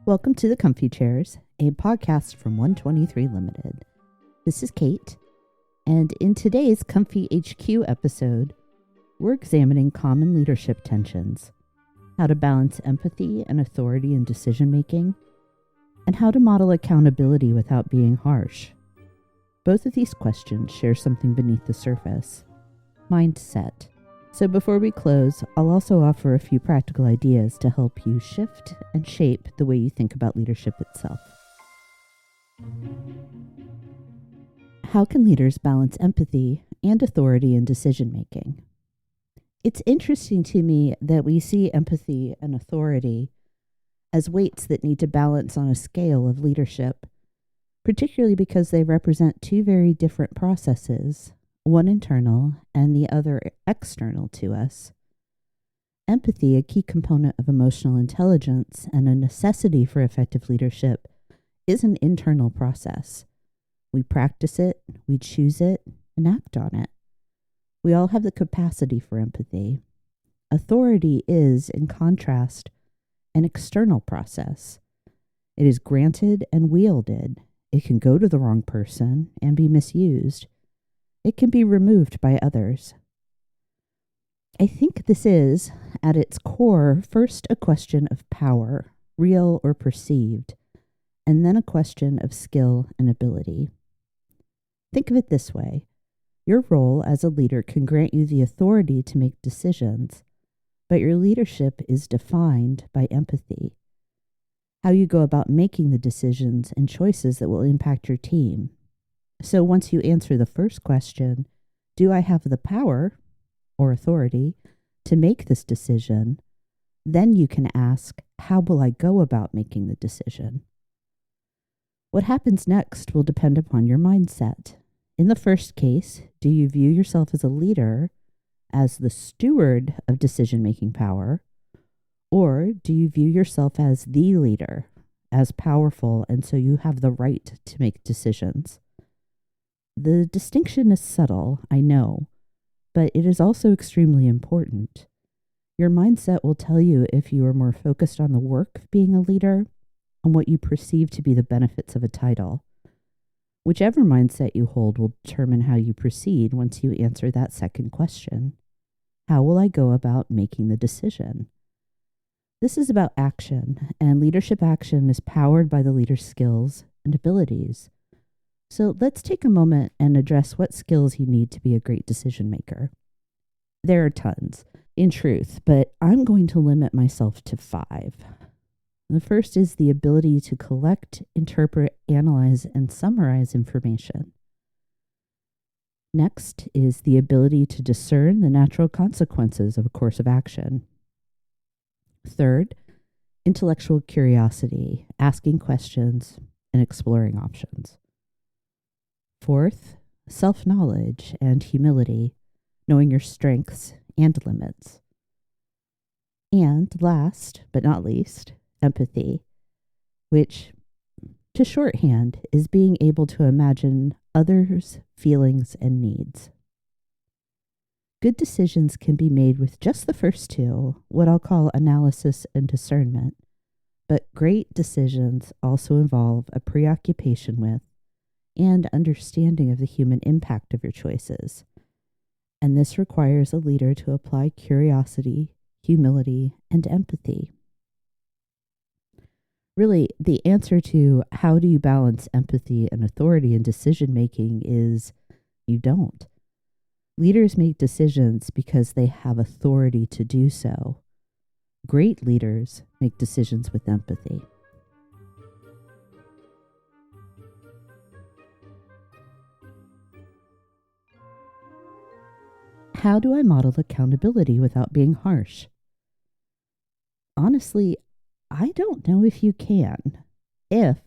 Welcome to the Comfy Chairs, a podcast from 123 Limited. This is Kate, and in today's Comfy HQ episode, we're examining common leadership tensions, how to balance empathy and authority in decision-making, and how to model accountability without being harsh. Both of these questions share something beneath the surface: mindset. So before we close, I'll also offer a few practical ideas to help you shift and shape the way you think about leadership itself. How can leaders balance empathy and authority in decision-making? It's interesting to me that we see empathy and authority as weights that need to balance on a scale of leadership, particularly because they represent two very different processes, one internal and the other external to us. Empathy, a key component of emotional intelligence and a necessity for effective leadership, is an internal process. We practice it, we choose it, and act on it. We all have the capacity for empathy. Authority is, in contrast, an external process. It is granted and wielded. It can go to the wrong person and be misused. It can be removed by others. I think this is, at its core, first a question of power, real or perceived, and then a question of skill and ability. Think of it this way. Your role as a leader can grant you the authority to make decisions, but your leadership is defined by empathy. How you go about making the decisions and choices that will impact your team. So once you answer the first question, do I have the power or authority to make this decision? Then you can ask, how will I go about making the decision? What happens next will depend upon your mindset. In the first case, do you view yourself as a leader, as the steward of decision-making power, or do you view yourself as the leader, as powerful, and so you have the right to make decisions? The distinction is subtle, I know, but it is also extremely important. Your mindset will tell you if you are more focused on the work of being a leader, on what you perceive to be the benefits of a title. Whichever mindset you hold will determine how you proceed once you answer that second question. How will I go about making the decision? This is about action, and leadership action is powered by the leader's skills and abilities. So let's take a moment and address what skills you need to be a great decision maker. There are tons, in truth, but I'm going to limit myself to 5. The first is the ability to collect, interpret, analyze, and summarize information. Next is the ability to discern the natural consequences of a course of action. Third, intellectual curiosity, asking questions and exploring options. Fourth, self-knowledge and humility, knowing your strengths and limits. And last, but not least, empathy, which, to shorthand, is being able to imagine others' feelings and needs. Good decisions can be made with just the first two, what I'll call analysis and discernment, but great decisions also involve a preoccupation with and understanding of the human impact of your choices. And this requires a leader to apply curiosity, humility, and empathy. Really, the answer to how do you balance empathy and authority in decision-making is you don't. Leaders make decisions because they have authority to do so. Great leaders make decisions with empathy. How do I model accountability without being harsh? Honestly, I don't know if you can. If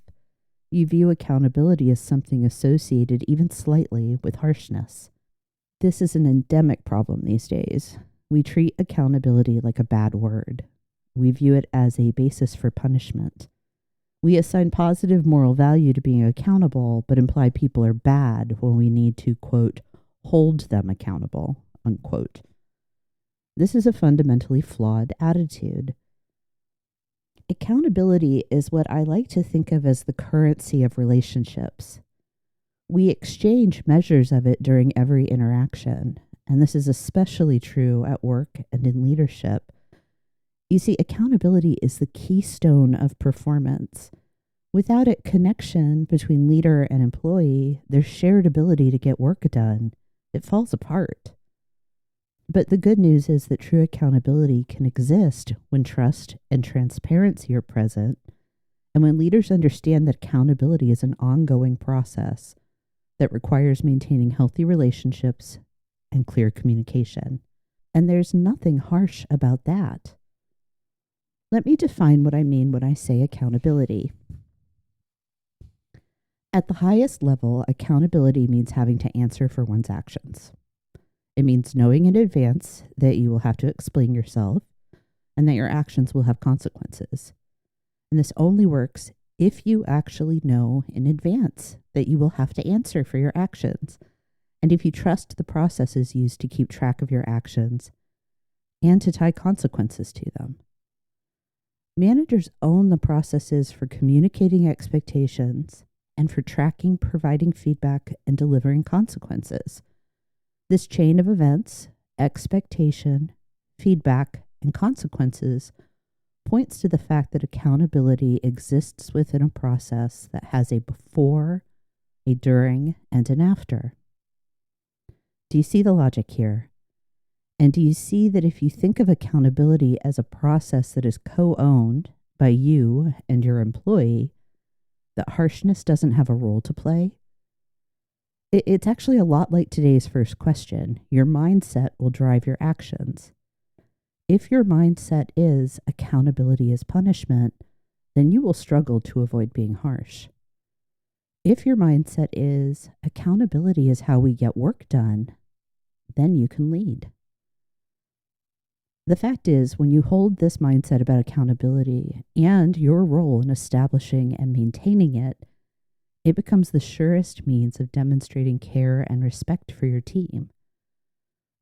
you view accountability as something associated even slightly with harshness. This is an endemic problem these days. We treat accountability like a bad word. We view it as a basis for punishment. We assign positive moral value to being accountable, but imply people are bad when we need to, quote, hold them accountable, unquote. This is a fundamentally flawed attitude. Accountability is what I like to think of as the currency of relationships. We exchange measures of it during every interaction, and this is especially true at work and in leadership. You see, accountability is the keystone of performance. Without it, connection between leader and employee, their shared ability to get work done, it falls apart. But the good news is that true accountability can exist when trust and transparency are present, and when leaders understand that accountability is an ongoing process that requires maintaining healthy relationships and clear communication. And there's nothing harsh about that. Let me define what I mean when I say accountability. At the highest level, accountability means having to answer for one's actions. It means knowing in advance that you will have to explain yourself and that your actions will have consequences. And this only works if you actually know in advance that you will have to answer for your actions, and if you trust the processes used to keep track of your actions and to tie consequences to them. Managers own the processes for communicating expectations and for tracking, providing feedback, and delivering consequences. This chain of events, expectation, feedback, and consequences points to the fact that accountability exists within a process that has a before, a during, and an after. Do you see the logic here? And do you see that if you think of accountability as a process that is co-owned by you and your employee, that harshness doesn't have a role to play? It's actually a lot like today's first question. Your mindset will drive your actions. If your mindset is accountability is punishment, then you will struggle to avoid being harsh. If your mindset is accountability is how we get work done, then you can lead. The fact is, when you hold this mindset about accountability and your role in establishing and maintaining it, it becomes the surest means of demonstrating care and respect for your team.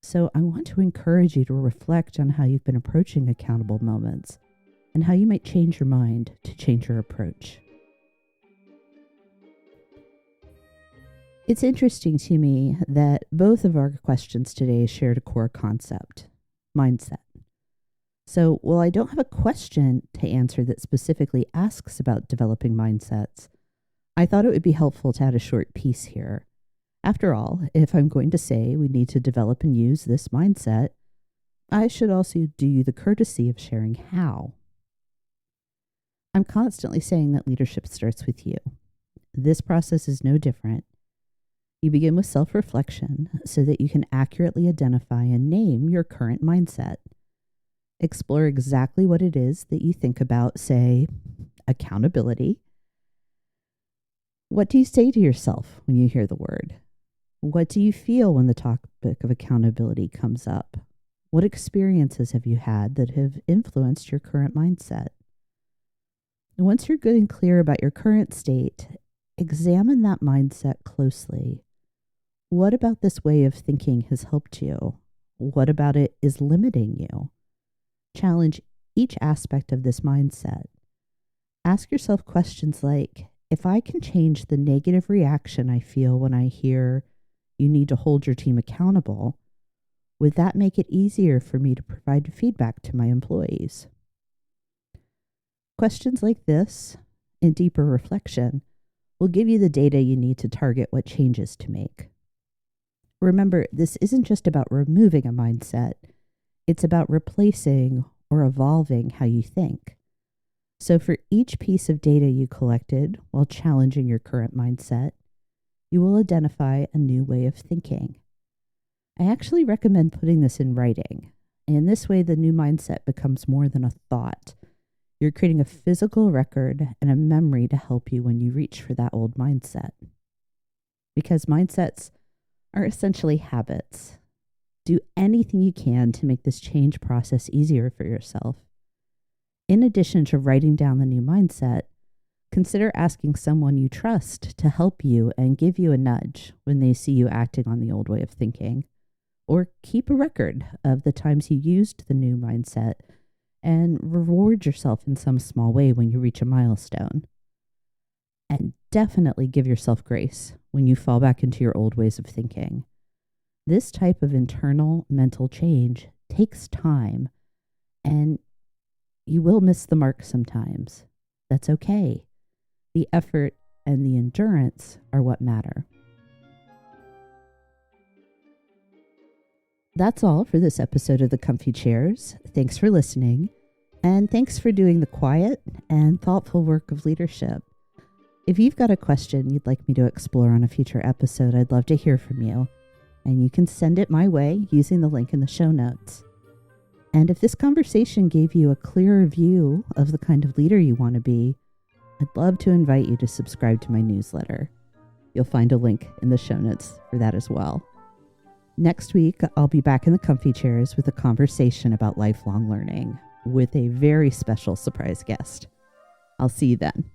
So I want to encourage you to reflect on how you've been approaching accountable moments and how you might change your mind to change your approach. It's interesting to me that both of our questions today shared a core concept, mindset. So while I don't have a question to answer that specifically asks about developing mindsets, I thought it would be helpful to add a short piece here. After all, if I'm going to say we need to develop and use this mindset, I should also do you the courtesy of sharing how. I'm constantly saying that leadership starts with you. This process is no different. You begin with self-reflection so that you can accurately identify and name your current mindset. Explore exactly what it is that you think about, say, accountability. What do you say to yourself when you hear the word? What do you feel when the topic of accountability comes up? What experiences have you had that have influenced your current mindset? And once you're good and clear about your current state, examine that mindset closely. What about this way of thinking has helped you? What about it is limiting you? Challenge each aspect of this mindset. Ask yourself questions like, if I can change the negative reaction I feel when I hear you need to hold your team accountable, would that make it easier for me to provide feedback to my employees? Questions like this and deeper reflection will give you the data you need to target what changes to make. Remember, this isn't just about removing a mindset. It's about replacing or evolving how you think. So for each piece of data you collected while challenging your current mindset, you will identify a new way of thinking. I actually recommend putting this in writing. In this way, the new mindset becomes more than a thought. You're creating a physical record and a memory to help you when you reach for that old mindset. Because mindsets are essentially habits. Do anything you can to make this change process easier for yourself. In addition to writing down the new mindset, consider asking someone you trust to help you and give you a nudge when they see you acting on the old way of thinking. Or keep a record of the times you used the new mindset and reward yourself in some small way when you reach a milestone. And definitely give yourself grace when you fall back into your old ways of thinking. This type of internal mental change takes time, and you will miss the mark sometimes. That's okay. The effort and the endurance are what matter. That's all for this episode of The Comfy Chairs. Thanks for listening, and thanks for doing the quiet and thoughtful work of leadership. If you've got a question you'd like me to explore on a future episode, I'd love to hear from you, and you can send it my way using the link in the show notes. And if this conversation gave you a clearer view of the kind of leader you want to be, I'd love to invite you to subscribe to my newsletter. You'll find a link in the show notes for that as well. Next week, I'll be back in the comfy chairs with a conversation about lifelong learning with a very special surprise guest. I'll see you then.